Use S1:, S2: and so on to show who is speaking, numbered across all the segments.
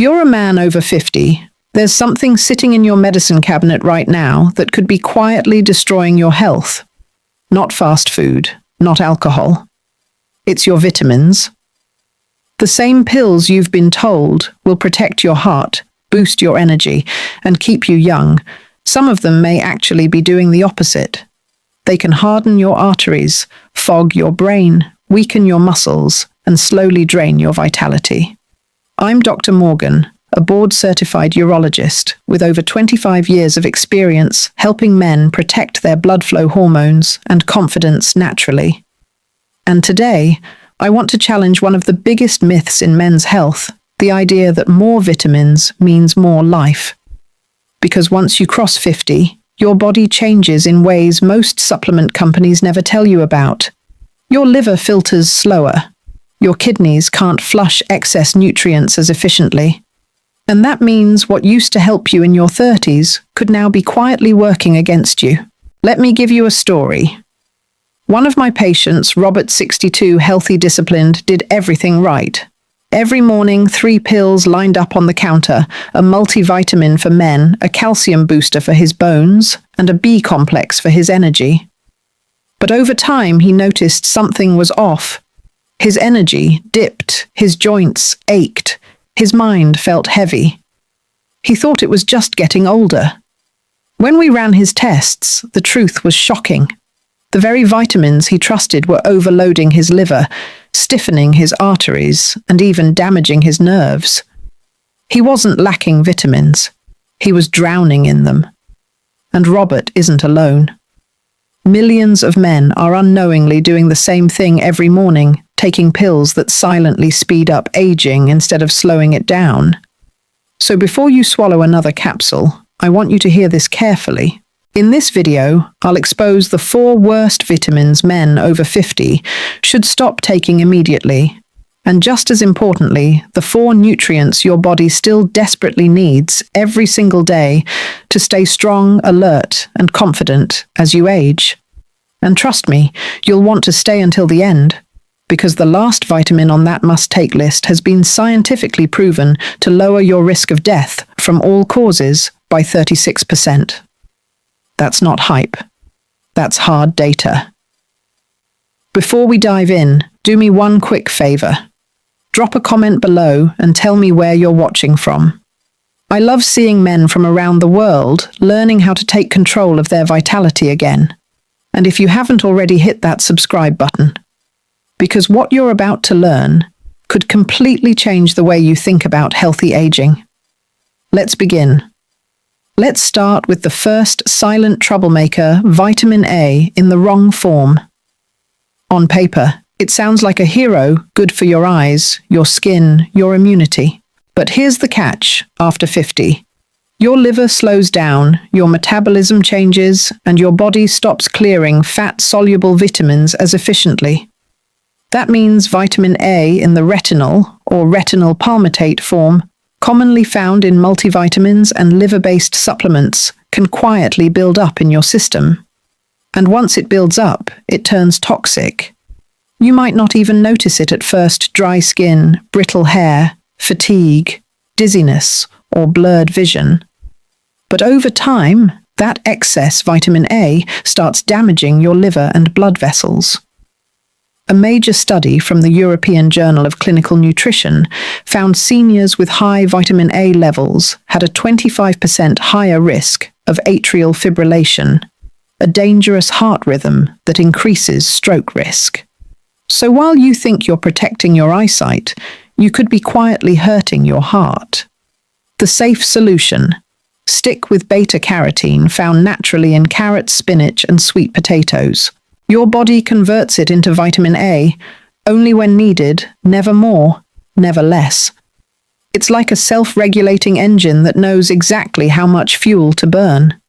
S1: You're a man over 50. There's something sitting in your medicine cabinet right now that could be quietly destroying your health. Not fast food, not alcohol. It's your vitamins. The same pills you've been told will protect your heart, boost your energy, and keep you young. Some of them may actually be doing the opposite. They can harden your arteries, fog your brain, weaken your muscles, and slowly drain your vitality. I'm Dr. Morgan, a board-certified urologist with over 25 years of experience helping men protect their blood flow hormones and confidence naturally. And today, I want to challenge one of the biggest myths in men's health, the idea that more vitamins means more life. Because once you cross 50, your body changes in ways most supplement companies never tell you about. Your liver filters slower. Your kidneys can't flush excess nutrients as efficiently. And that means what used to help you in your 30s could now be quietly working against you. Let me give you a story. One of my patients, Robert, 62, healthy, disciplined, did everything right. Every morning, 3 pills lined up on the counter, a multivitamin for men, a calcium booster for his bones, and a B complex for his energy. But over time, he noticed something was off. His energy dipped, his joints ached, his mind felt heavy. He thought it was just getting older. When we ran his tests, the truth was shocking. The very vitamins he trusted were overloading his liver, stiffening his arteries, and even damaging his nerves. He wasn't lacking vitamins. He was drowning in them. And Robert isn't alone. Millions of men are unknowingly doing the same thing every morning, taking pills that silently speed up aging instead of slowing it down. So before you swallow another capsule, I want you to hear this carefully. In this video, I'll expose the 4 worst vitamins men over 50 should stop taking immediately, and just as importantly, the 4 nutrients your body still desperately needs every single day to stay strong, alert, and confident as you age. And trust me, you'll want to stay until the end, because the last vitamin on that must-take list has been scientifically proven to lower your risk of death from all causes by 36%. That's not hype. That's hard data. Before we dive in, do me one quick favor. Drop a comment below and tell me where you're watching from. I love seeing men from around the world learning how to take control of their vitality again. And if you haven't already, hit that subscribe button. Because what you're about to learn could completely change the way you think about healthy aging. Let's begin. Let's start with the first silent troublemaker, vitamin A, in the wrong form. On paper, it sounds like a hero, good for your eyes, your skin, your immunity. But here's the catch: after 50, your liver slows down, your metabolism changes, and your body stops clearing fat-soluble vitamins as efficiently. That means vitamin A in the retinol, or retinol palmitate form, commonly found in multivitamins and liver-based supplements, can quietly build up in your system. And once it builds up, it turns toxic. You might not even notice it at first: dry skin, brittle hair, fatigue, dizziness, or blurred vision. But over time, that excess vitamin A starts damaging your liver and blood vessels. A major study from the European Journal of Clinical Nutrition found seniors with high vitamin A levels had a 25% higher risk of atrial fibrillation, a dangerous heart rhythm that increases stroke risk. So while you think you're protecting your eyesight, you could be quietly hurting your heart. The safe solution: stick with beta-carotene found naturally in carrots, spinach, and sweet potatoes. Your body converts it into vitamin A, only when needed, never more, never less. It's like a self-regulating engine that knows exactly how much fuel to burn.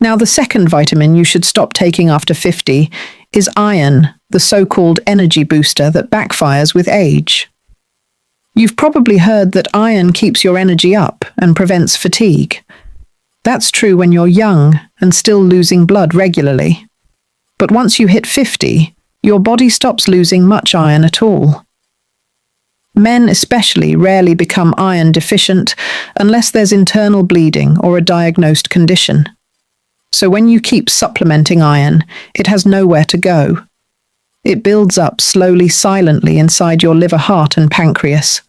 S1: Now, the second vitamin you should stop taking after 50 is iron, the so-called energy booster that backfires with age. You've probably heard that iron keeps your energy up and prevents fatigue. That's true when you're young and still losing blood regularly. But once you hit 50, your body stops losing much iron at all. Men especially rarely become iron deficient unless there's internal bleeding or a diagnosed condition. So when you keep supplementing iron, it has nowhere to go. It builds up slowly, silently inside your liver, heart, and pancreas.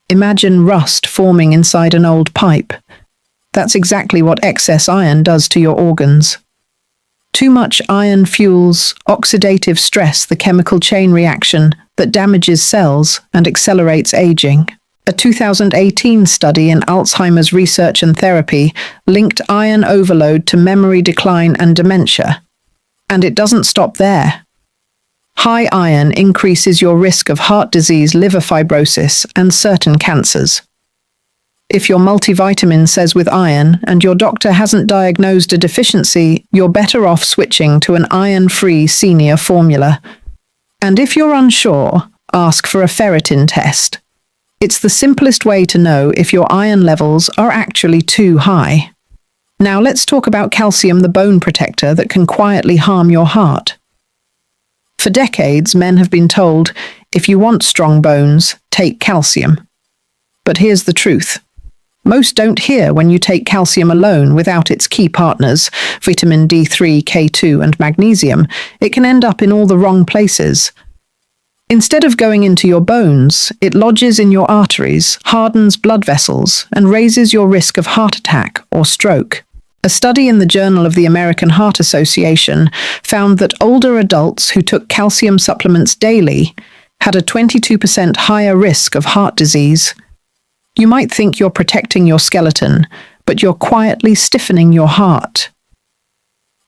S1: Imagine rust forming inside an old pipe. That's exactly what excess iron does to your organs. Too much iron fuels oxidative stress, the chemical chain reaction that damages cells and accelerates aging. A 2018 study in Alzheimer's research and therapy linked iron overload to memory decline and dementia. And it doesn't stop there. High iron increases your risk of heart disease, liver fibrosis, and certain cancers. If your multivitamin says with iron and your doctor hasn't diagnosed a deficiency, you're better off switching to an iron-free senior formula. And if you're unsure, ask for a ferritin test. It's the simplest way to know if your iron levels are actually too high. Now let's talk about calcium, the bone protector that can quietly harm your heart. For decades, men have been told, if you want strong bones, take calcium. But here's the truth. Most don't hear when you take calcium alone without its key partners, vitamin D3, K2, and magnesium, it can end up in all the wrong places. Instead of going into your bones, it lodges in your arteries, hardens blood vessels, and raises your risk of heart attack or stroke. A study in the Journal of the American Heart Association found that older adults who took calcium supplements daily had a 22% higher risk of heart disease. You might think you're protecting your skeleton, but you're quietly stiffening your heart.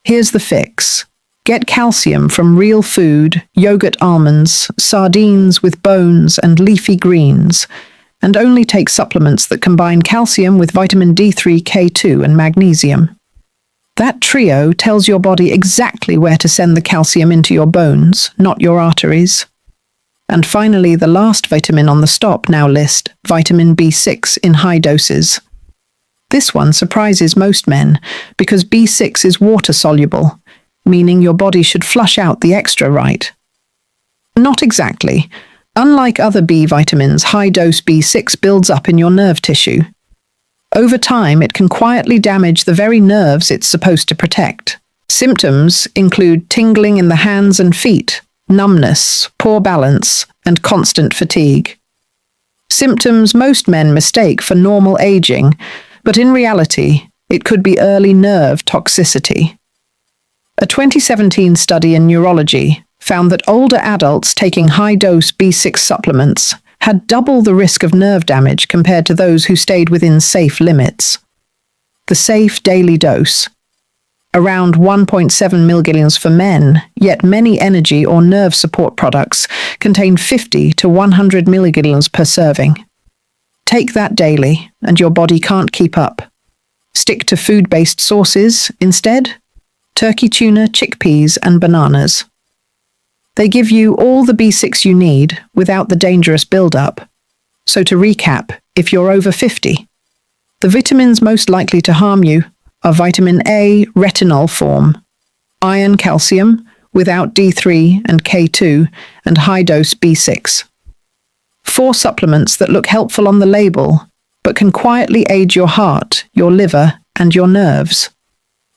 S1: Here's the fix. Get calcium from real food, yogurt, almonds, sardines with bones, and leafy greens, and only take supplements that combine calcium with vitamin D3, K2, and magnesium. That trio tells your body exactly where to send the calcium into your bones, not your arteries. And finally, the last vitamin on the Stop Now list, vitamin B6 in high doses. This one surprises most men because B6 is water-soluble, meaning your body should flush out the extra, right? Not exactly. Unlike other B vitamins, high-dose B6 builds up in your nerve tissue. Over time, it can quietly damage the very nerves it's supposed to protect. Symptoms include tingling in the hands and feet, numbness, poor balance, and constant fatigue. Symptoms most men mistake for normal aging, but in reality, it could be early nerve toxicity. A 2017 study in Urology found that older adults taking high-dose B6 supplements had double the risk of nerve damage compared to those who stayed within safe limits. The safe daily dose. Around 1.7 milligrams for men, yet many energy or nerve support products contain 50 to 100 milligrams per serving. Take that daily, and your body can't keep up. Stick to food-based sources instead. Turkey, tuna, chickpeas, and bananas. They give you all the B6 you need without the dangerous buildup. So to recap, if you're over 50, the vitamins most likely to harm you are vitamin A, retinol form, iron, calcium, without D3 and K2, and high-dose B6. 4 supplements that look helpful on the label, but can quietly aid your heart, your liver, and your nerves.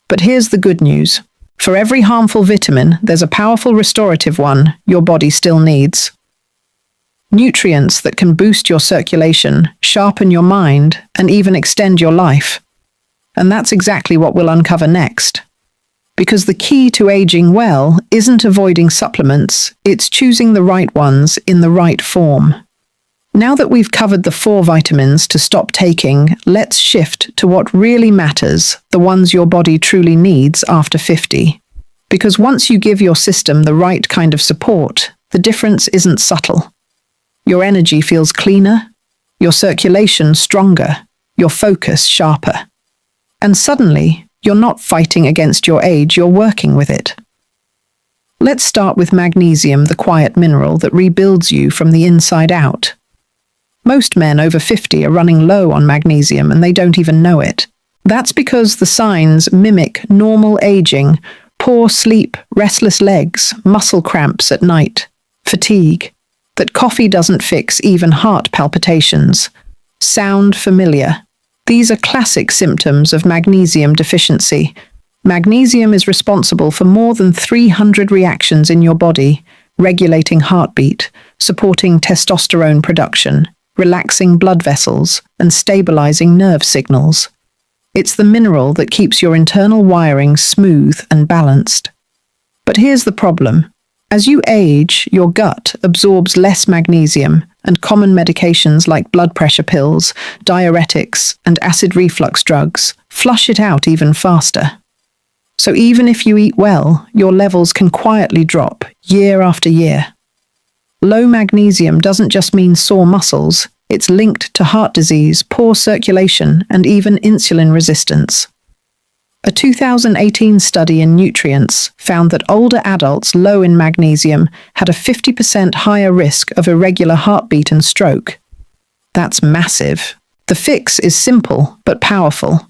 S1: But here's the good news. For every harmful vitamin, there's a powerful restorative one your body still needs. Nutrients that can boost your circulation, sharpen your mind, and even extend your life. And that's exactly what we'll uncover next. Because the key to aging well isn't avoiding supplements, it's choosing the right ones in the right form. Now that we've covered the 4 vitamins to stop taking, let's shift to what really matters, the ones your body truly needs after 50. Because once you give your system the right kind of support, the difference isn't subtle. Your energy feels cleaner, your circulation stronger, your focus sharper. And suddenly, you're not fighting against your age, you're working with it. Let's start with magnesium, the quiet mineral that rebuilds you from the inside out. Most men over 50 are running low on magnesium and they don't even know it. That's because the signs mimic normal aging: poor sleep, restless legs, muscle cramps at night, fatigue. that coffee doesn't fix even heart palpitations. Sound familiar? These are classic symptoms of magnesium deficiency. Magnesium is responsible for more than 300 reactions in your body, regulating heartbeat, supporting testosterone production, relaxing blood vessels, and stabilizing nerve signals. It's the mineral that keeps your internal wiring smooth and balanced. But here's the problem. As you age, your gut absorbs less magnesium, and common medications like blood pressure pills, diuretics, and acid reflux drugs flush it out even faster. So even if you eat well, your levels can quietly drop year after year. Low magnesium doesn't just mean sore muscles, it's linked to heart disease, poor circulation, and even insulin resistance. A 2018 study in Nutrients found that older adults low in magnesium had a 50% higher risk of irregular heartbeat and stroke. That's massive. The fix is simple but powerful.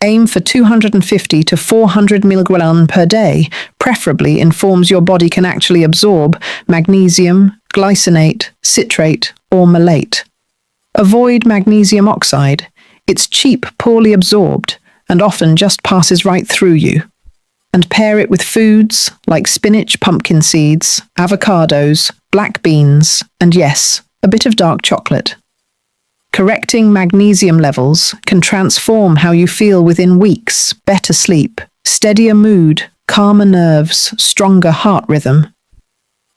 S1: Aim for 250 to 400 mg per day, preferably in forms your body can actually absorb: magnesium, glycinate, citrate, or malate. Avoid magnesium oxide. It's cheap, poorly absorbed, and often just passes right through you. And pair it with foods like spinach, pumpkin seeds, avocados, black beans, and yes, a bit of dark chocolate. Correcting magnesium levels can transform how you feel within weeks: better sleep, steadier mood, calmer nerves, stronger heart rhythm.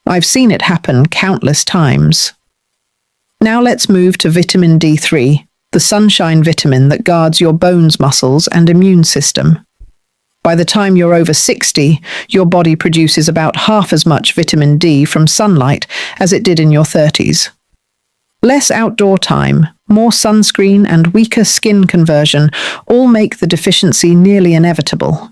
S1: I've seen it happen countless times. Now let's move to vitamin D3, the sunshine vitamin that guards your bones, muscles, and immune system. By the time you're over 60, your body produces about half as much vitamin D from sunlight as it did in your 30s. Less outdoor time, more sunscreen, and weaker skin conversion all make the deficiency nearly inevitable.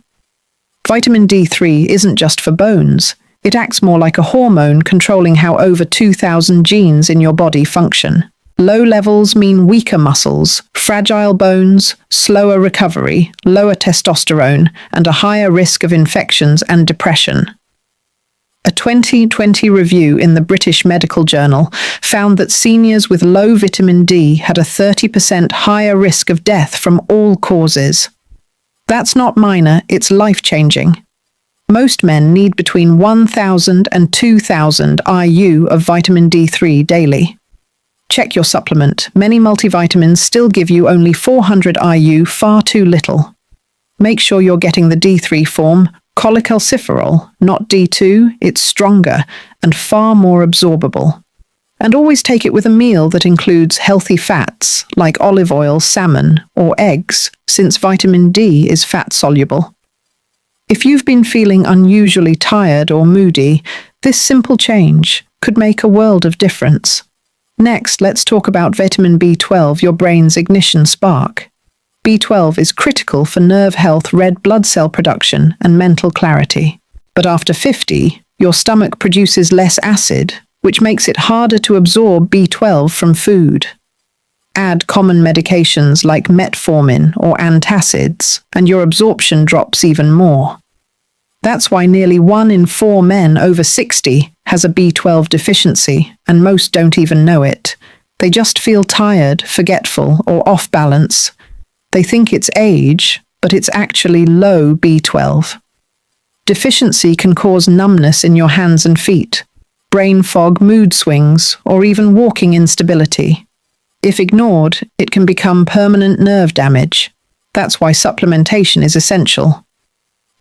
S1: Vitamin D3 isn't just for bones. It acts more like a hormone, controlling how over 2,000 genes in your body function. Low levels mean weaker muscles, fragile bones, slower recovery, lower testosterone, and a higher risk of infections and depression. A 2020 review in the British Medical Journal found that seniors with low vitamin D had a 30% higher risk of death from all causes. That's not minor, it's life-changing. Most men need between 1,000 and 2,000 IU of vitamin D3 daily. Check your supplement. Many multivitamins still give you only 400 IU, far too little. Make sure you're getting the D3 form, cholecalciferol, not D2. It's stronger and far more absorbable. And always take it with a meal that includes healthy fats like olive oil, salmon, or eggs, since vitamin D is fat-soluble. If you've been feeling unusually tired or moody, this simple change could make a world of difference. Next, let's talk about vitamin B12, your brain's ignition spark. B12 is critical for nerve health, red blood cell production, and mental clarity. But after 50, your stomach produces less acid, which makes it harder to absorb B12 from food. Add common medications like metformin or antacids, and your absorption drops even more. That's why nearly 1 in 4 men over 60 has a B12 deficiency, and most don't even know it. They just feel tired, forgetful, or off balance. They think it's age, but it's actually low B12. Deficiency can cause numbness in your hands and feet, brain fog, mood swings, or even walking instability. If ignored, it can become permanent nerve damage. That's why supplementation is essential.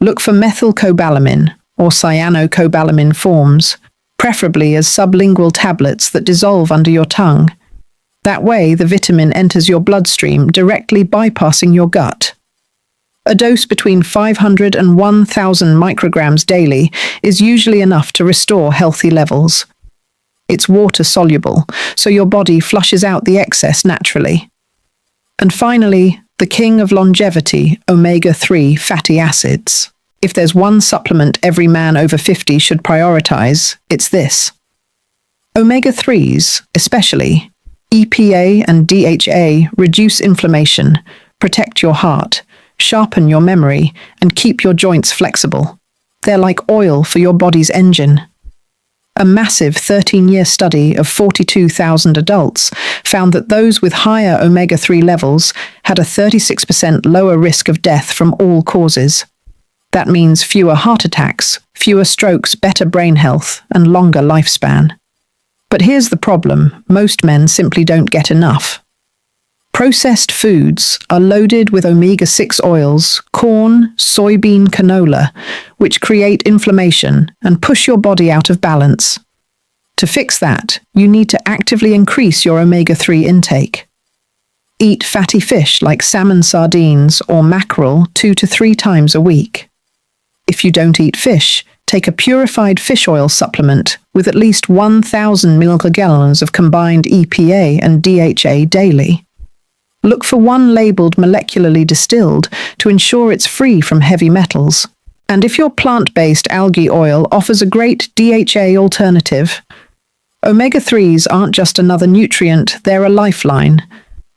S1: Look for methylcobalamin or cyanocobalamin forms, preferably as sublingual tablets that dissolve under your tongue. That way, the vitamin enters your bloodstream, directly bypassing your gut. A dose between 500 and 1,000 micrograms daily is usually enough to restore healthy levels. It's water-soluble, so your body flushes out the excess naturally. And finally, the king of longevity, omega-3 fatty acids. If there's one supplement every man over 50 should prioritize, it's this. Omega-3s, especially EPA and DHA, reduce inflammation, protect your heart, sharpen your memory, and keep your joints flexible. They're like oil for your body's engine. A massive 13-year study of 42,000 adults found that those with higher omega-3 levels had a 36% lower risk of death from all causes. That means fewer heart attacks, fewer strokes, better brain health, and longer lifespan. But here's the problem: most men simply don't get enough. Processed foods are loaded with omega-6 oils, corn, soybean, canola, which create inflammation and push your body out of balance. To fix that, you need to actively increase your omega-3 intake. Eat fatty fish like salmon, sardines, or mackerel 2 to 3 times a week. If you don't eat fish, take a purified fish oil supplement with at least 1,000 mg of combined EPA and DHA daily. Look for one labeled molecularly distilled to ensure it's free from heavy metals. And if your plant-based algae oil offers a great DHA alternative, omega-3s aren't just another nutrient, they're a lifeline.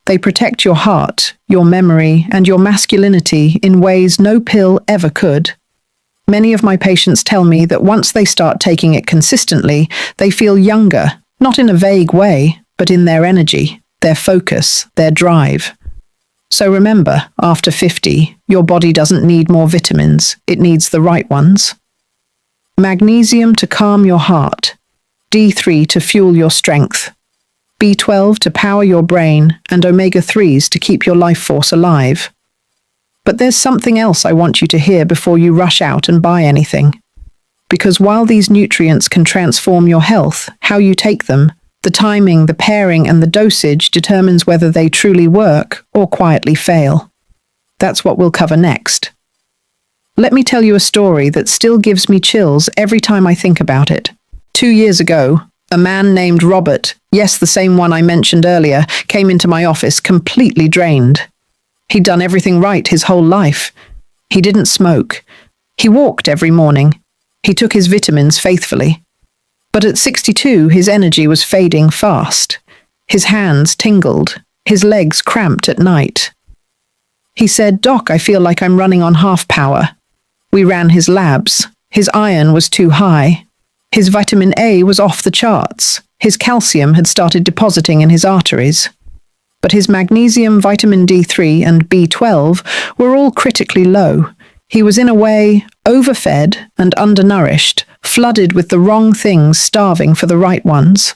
S1: They protect your heart, your memory, and your masculinity in ways no pill ever could. Many of my patients tell me that once they start taking it consistently, they feel younger, not in a vague way, but in their energy, their focus, their drive. So remember, after 50, your body doesn't need more vitamins, it needs the right ones. Magnesium to calm your heart, D3 to fuel your strength, B12 to power your brain, and omega-3s to keep your life force alive. But there's something else I want you to hear before you rush out and buy anything. Because while these nutrients can transform your health, how you take them, the timing, the pairing, and the dosage determines whether they truly work or quietly fail. That's what we'll cover next. Let me tell you a story that still gives me chills every time I think about it. 2 years ago, a man named Robert, yes, the same one I mentioned earlier, came into my office completely drained. He'd done everything right his whole life. He didn't smoke. He walked every morning. He took his vitamins faithfully. But at 62, his energy was fading fast. His hands tingled. His legs cramped at night. He said, "Doc, I feel like I'm running on half power." We ran his labs. His iron was too high. His vitamin A was off the charts. His calcium had started depositing in his arteries. But his magnesium, vitamin D3, and B12 were all critically low. He was in a way overfed and undernourished, flooded with the wrong things, starving for the right ones.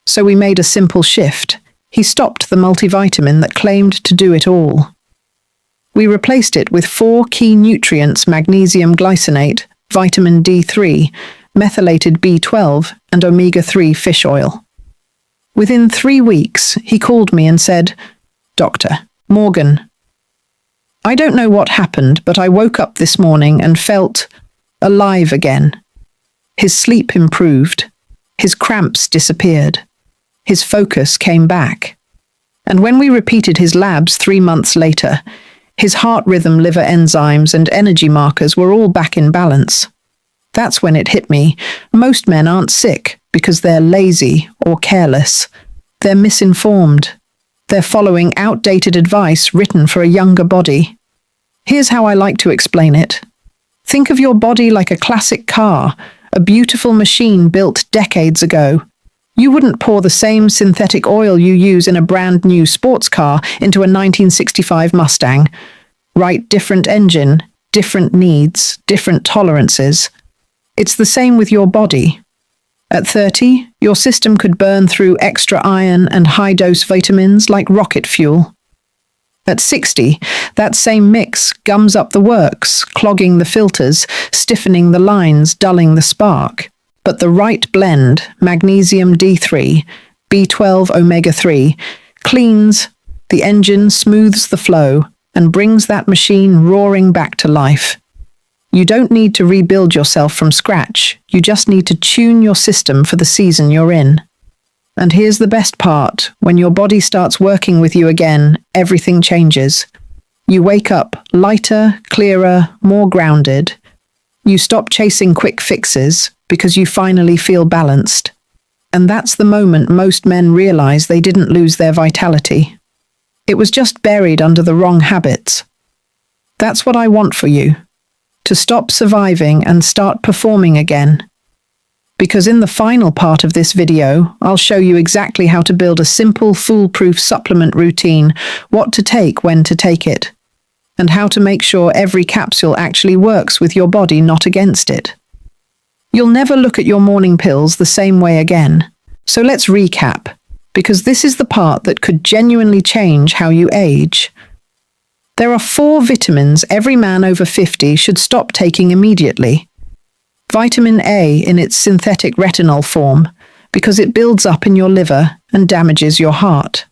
S1: So we made a simple shift. He stopped the multivitamin that claimed to do it all. We replaced it with 4 key nutrients: magnesium glycinate, vitamin D3, methylated B12, and omega-3 fish oil. Within 3 weeks, he called me and said, "Dr. Morgan, I don't know what happened, but I woke up this morning and felt alive again." His sleep improved. His cramps disappeared. His focus came back. And when we repeated his labs 3 months later, his heart rhythm, liver enzymes, and energy markers were all back in balance. That's when it hit me. Most men aren't sick because they're lazy or careless. They're misinformed. They're following outdated advice written for a younger body. Here's how I like to explain it. Think of your body like a classic car, a beautiful machine built decades ago. You wouldn't pour the same synthetic oil you use in a brand new sports car into a 1965 Mustang. Right, different engine, different needs, different tolerances. It's the same with your body. At 30, your system could burn through extra iron and high-dose vitamins like rocket fuel. At 60, that same mix gums up the works, clogging the filters, stiffening the lines, dulling the spark. But the right blend, magnesium D3, B12 omega-3, cleans the engine, smooths the flow, and brings that machine roaring back to life. You don't need to rebuild yourself from scratch. You just need to tune your system for the season you're in. And here's the best part. When your body starts working with you again, everything changes. You wake up lighter, clearer, more grounded. You stop chasing quick fixes because you finally feel balanced. And that's the moment most men realize they didn't lose their vitality. It was just buried under the wrong habits. That's what I want for you. To stop surviving and start performing again. because in the final part of this video, I'll show you exactly how to build a simple, foolproof supplement routine, what to take when to take it, and how to make sure every capsule actually works with your body, not against it. You'll never look at your morning pills the same way again. So let's recap, because this is the part that could genuinely change how you age. There are 4 vitamins every man over 50 should stop taking immediately. Vitamin A in its synthetic retinol form, because it builds up in your liver and damages your heart.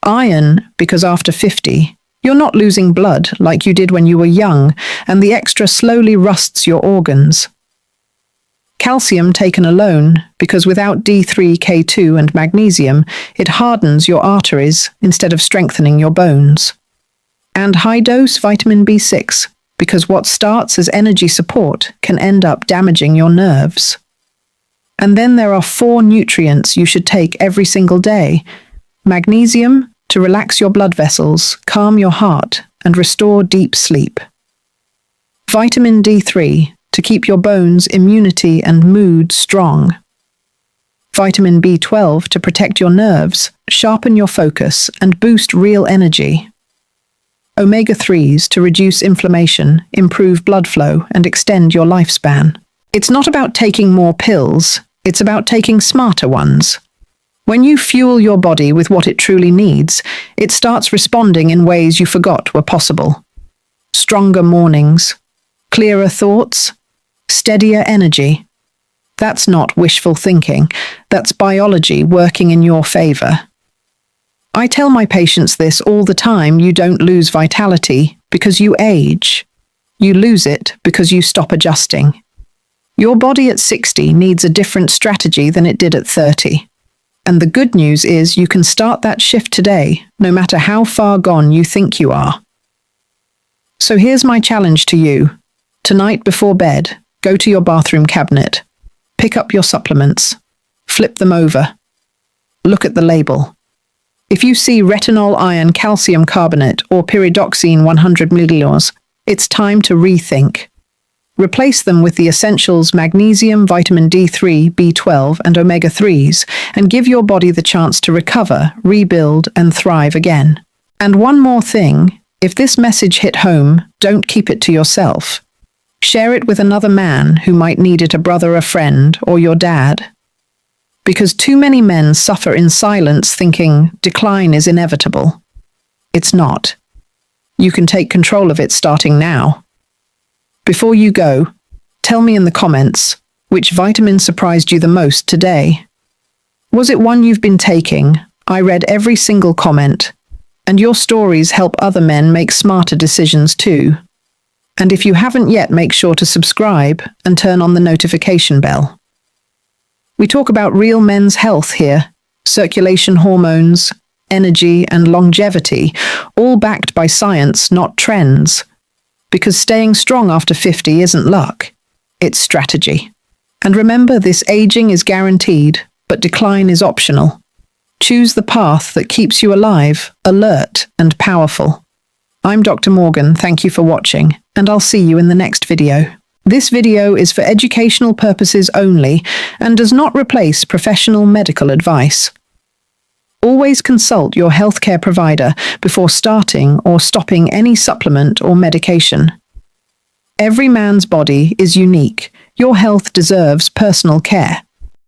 S1: Iron, because after 50, you're not losing blood like you did when you were young, and the extra slowly rusts your organs. Calcium taken alone, because without D3, K2 and magnesium, it hardens your arteries instead of strengthening your bones. And high-dose vitamin B6, because what starts as energy support can end up damaging your nerves. And then there are 4 nutrients you should take every single day. Magnesium, to relax your blood vessels, calm your heart, and restore deep sleep. Vitamin D3, to keep your bones, immunity, and mood strong. Vitamin B12, to protect your nerves, sharpen your focus, and boost real energy. Omega-3s, to reduce inflammation, improve blood flow, and extend your lifespan. It's not about taking more pills, it's about taking smarter ones. When you fuel your body with what it truly needs, it starts responding in ways you forgot were possible. Stronger mornings, clearer thoughts, steadier energy. That's not wishful thinking, that's biology working in your favor. I tell my patients this all the time: you don't lose vitality because you age. You lose it because you stop adjusting. Your body at 60 needs a different strategy than it did at 30. And the good news is you can start that shift today, no matter how far gone you think you are. So here's my challenge to you. Tonight before bed, go to your bathroom cabinet, pick up your supplements, flip them over, look at the label. If you see retinol iron calcium carbonate or pyridoxine 100 ml, it's time to rethink. Replace them with the essentials magnesium, vitamin D3, B12, and omega-3s, and give your body the chance to recover, rebuild, and thrive again. And one more thing, if this message hit home, don't keep it to yourself. Share it with another man who might need it, a brother, a friend, or your dad. Because too many men suffer in silence thinking decline is inevitable. It's not. You can take control of it starting now. Before you go, tell me in the comments, which vitamin surprised you the most today? Was it one you've been taking? I read every single comment, and your stories help other men make smarter decisions too. And if you haven't yet, make sure to subscribe and turn on the notification bell. We talk about real men's health here, circulation, hormones, energy, and longevity, all backed by science, not trends. Because staying strong after 50 isn't luck, it's strategy. And remember, this aging is guaranteed, but decline is optional. Choose the path that keeps you alive, alert, and powerful. I'm Dr. Morgan, thank you for watching, and I'll see you in the next video. This video is for educational purposes only and does not replace professional medical advice. Always consult your healthcare provider before starting or stopping any supplement or medication. Every man's body is unique. Your health deserves personal care.